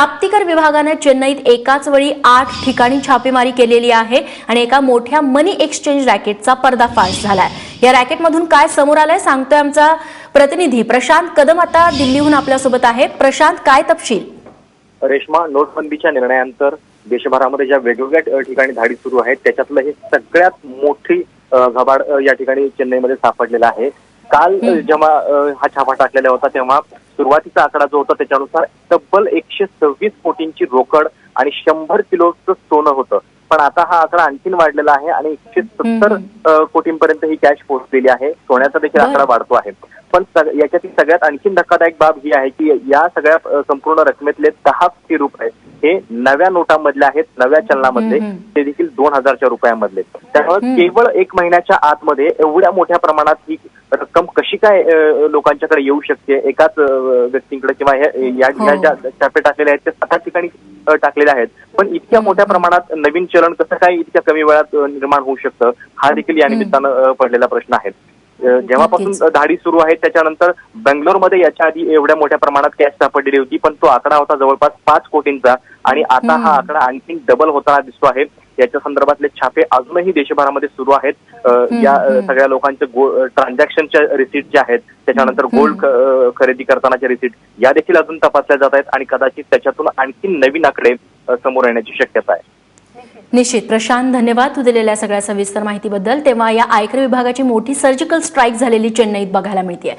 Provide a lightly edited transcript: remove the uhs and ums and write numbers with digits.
प्राप्तिकर विभागाने चेन्नईत एकाच वेळी 8 ठिकाणी छापेमारी केलेली आहे आणि एका मोठ्या मनी एक्सचेंज रॅकेटचा पर्दाफाश झालाय। या रॅकेटमधून काय समोर आलंय सांगतोय आमचा प्रतिनिधी प्रशांत कदम आता दिल्लीहून आपल्यासोबत आहे। प्रशांत, काय तपशील? रेश्मा, नोटबंदीच्या निर्णयानंतर देशभरामध्ये ज्या वेगवेगळ्या ठिकाणी धाडी सुरू आहेत त्याच्यातलं हे सगळ्यात मोठी घबाड या ठिकाणी चेन्नईमध्ये सापडलेला आहे। काल जेव्हा हा छापा टाकलेला होता तेव्हा सुरुवातीचा आकडा जो होता त्याच्यानुसार तब्बल 126 कोटींची रोकड आणि 100 किलोचं सोनं होतं, पण आता हा आकडा आणखीन वाढलेला आहे आणि 170 कोटींपर्यंत ही कॅश पोहोचलेली आहे। सोन्याचा देखील आकडा वाढतो आहे, पण याच्यातील सगळ्यात आणखीन धक्कादायक बाब ही आहे की या सगळ्या संपूर्ण रकमेतले 10 कोटी रुपये हे नव्या नोटांमधले आहेत, नव्या चलनामधले, ते देखील 2000च्या रुपयांमधले। त्यामुळे केवळ 1 महिन्याच्या आतमध्ये एवढ्या मोठ्या प्रमाणात ही रक्कम कशी काय लोकांच्याकडे येऊ शकते एकाच व्यक्तींकडे, किंवा या ज्या छापे टाकलेले आहेत ते 7 ठिकाणी टाकलेले आहेत, पण इतक्या मोठ्या प्रमाणात नवीन चलन कसं काय इतक्या कमी वेळात निर्माण होऊ शकतं, हा देखील या निमित्तानं पडलेला प्रश्न आहे। जेव्हापासून धाडी सुरू आहे त्याच्यानंतर बेंगलोरमध्ये याच्या आधी एवढ्या मोठ्या प्रमाणात कॅश सापडलेली होती, पण तो आकडा होता जवळपास 5 कोटींचा आणि आता हा आकडा आणखी डबल होताना दिसतो आहे। याच्या संदर्भातले छापे अजूनही देशभरामध्ये सुरू आहेत। या सगळ्या लोकांचे ट्रान्झॅक्शनच्या रिसीट ज्या आहेत, त्याच्यानंतर गोल्ड खरेदी करतानाच्या रिसीट या देखील अजून तपासल्या जात आहेत आणि कदाचित त्याच्यातून आणखी नवीन आकडे समोर येण्याची शक्यता आहे। निश्चित प्रशांत, धन्यवाद तू दिलेल्या सगळ्या सविस्तर माहितीबद्दल। तेव्हा या आयकर विभागाची मोठी सर्जिकल स्ट्राईक झालेली चेन्नईत बघायला मिळते।